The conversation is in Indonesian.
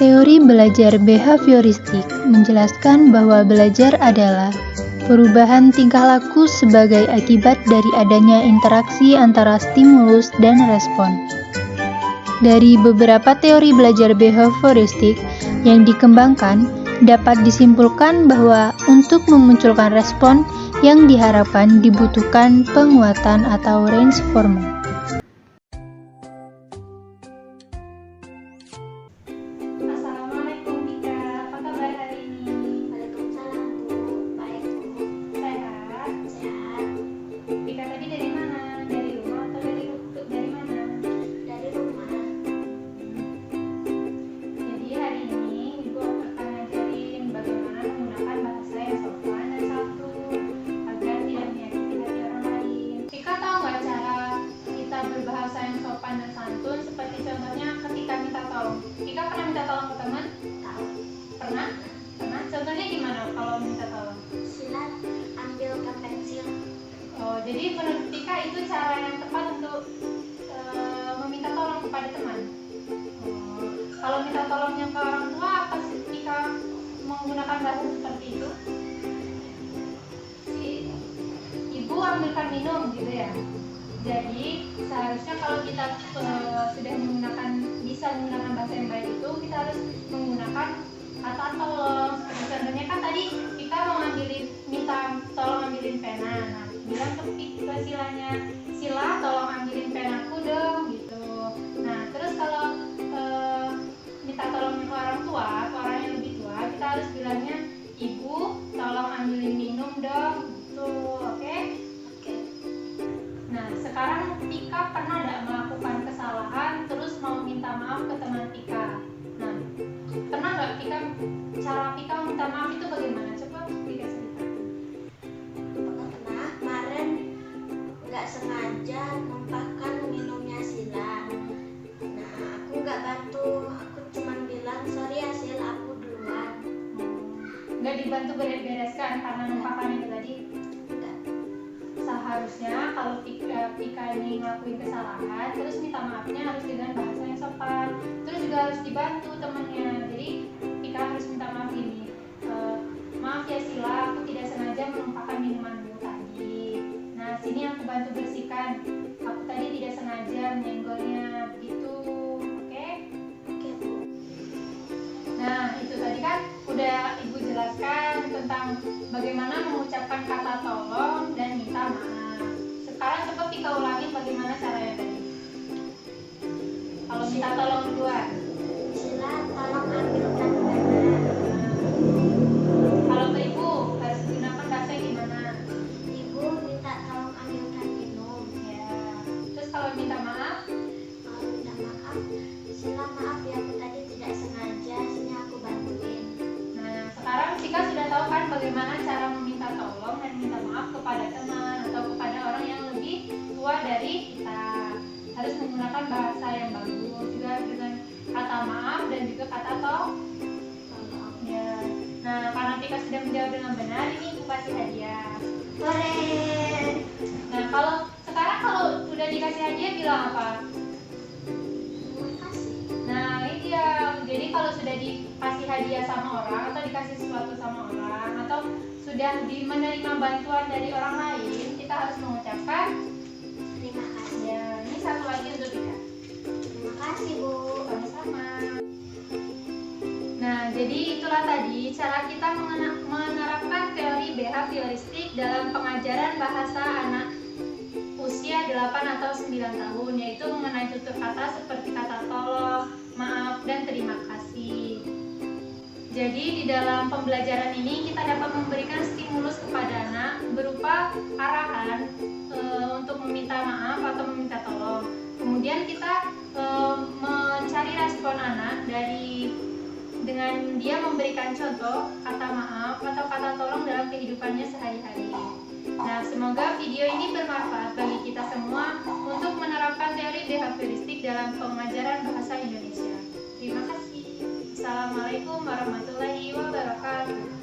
Teori belajar behavioristik menjelaskan bahwa belajar adalah perubahan tingkah laku sebagai akibat dari adanya interaksi antara stimulus dan respon. Dari beberapa teori belajar behavioristik yang dikembangkan, dapat disimpulkan bahwa untuk memunculkan respon yang diharapkan dibutuhkan penguatan atau reinforcement. Assalamualaikum Tika, apa kabar hari ini? Waalaikumsalam Bu, baik Bu. Sehat? Sehat. Tika tadi dari mana? Dari rumah atau dari mana? Dari rumah. Jadi hari ini Ibu akan ngajarin bagaimana menggunakan bahasa yang sopan dan santun agar tidak menyakiti hati orang lain. Tika tahu nggak cara kita berbahasa yang sopan dan santun? Seperti contohnya ketika minta tolong. Tika pernah minta tolong ke teman? Tahu. Pernah? Pernah? Contohnya gimana kalau minta tolong? Silat ambilkan pensil. Oh, jadi menurut Tika itu cara yang tepat untuk meminta tolong kepada teman. Oh, kalau minta tolongnya ke orang tua, apa sih Tika menggunakan bahasa seperti itu? Ibu ambilkan minum gitu ya. Jadi seharusnya kalau kita sudah bisa menggunakan bahasa yang baik itu, kita harus menggunakan kata tolong. Seperti contohnya kan tadi kita mau minta tolong ambilin pena. Nah, bilang ke Silanya, Sila tolong ambilin penaku dong gitu. Nah, terus kalau minta tolong ke orang tua, ke orang yang lebih tua, kita harus bilangnya, Ibu tolong ambilin minum dong gitu. Oke? Oke. Nah, sekarang Tika pernah tidak melakukan kesalahan terus mau minta maaf ke teman Tika? Nah, pernah nggak cara Tika minta maaf itu bagaimana? Coba Tika cerita. Pernah kemarin nggak sengaja numpahkan minumnya Sila. Nah, aku nggak bantu, aku cuma bilang sorry ya Sil, aku duluan. Nggak dibantu beres-bereskan karena numpahkan itu tadi? Enggak. Seharusnya kalau Tika ini ngelakuin kesalahan terus minta maafnya harus dengan bahasa yang sopan, terus juga harus dibantu temannya. Jadi Tika harus minta maaf gini, maaf ya Sila, aku tidak sengaja menumpahkan minumanmu tadi. Nah, sini aku bantu bersihkan, aku tadi tidak sengaja menyenggolnya gitu. Oke? Oke Bu. Nah, itu tadi kan udah Ibu jelaskan tentang bagaimana mengucapkan kata tolong dan minta maaf. Sekarang coba Tika ulangin bagaimana caranya tadi. Kalau minta tolong duluan. Sila tolong ambilkan pena. Kalau ke Ibu harus gunakan bahasa gimana? Ibu minta tolong ambilkan minum. Ya. Terus kalau minta maaf, Kalau minta maaf, Sila maaf ya aku tadi tidak sengaja, sini aku bantuin. nah sekarang Tika sudah tahu kan bagaimana cara meminta tolong dan minta maaf kepada teman atau kepada orang yang lebih tua dari kita. Harus menggunakan bahasa yang bagus juga dengan kata maaf dan juga kata tolong. Ya. Nah, karena Tika sudah menjawab dengan benar, ini Ibu kasih hadiah. Hore. Nah, sekarang kalau udah dikasih hadiah bilang apa? Terima kasih. Nah, ini dia. Jadi kalau sudah dikasih hadiah sama orang atau dikasih sesuatu sama orang atau sudah menerima bantuan dari orang lain, kita harus mengucapkan Terima kasih. ya. Ini satu lagi untuk Tika. Terima kasih Bu. Sama-sama. Nah, jadi itulah tadi cara kita menerapkan teori behavioristik dalam pengajaran bahasa anak usia 8 atau 9 tahun, yaitu mengenai tutur kata seperti kata tolong, maaf, dan terima kasih. Jadi di dalam pembelajaran ini kita dapat memberikan stimulus kepada anak berupa arahan untuk meminta maaf atau meminta tolong. Kemudian kita mencari respon anak dengan dia memberikan contoh kata maaf atau kata tolong dalam kehidupannya sehari-hari. Nah, semoga video ini bermanfaat bagi kita semua untuk menerapkan teori behavioristik dalam pengajaran bahasa Indonesia. Terima kasih. Assalamualaikum warahmatullahi wabarakatuh.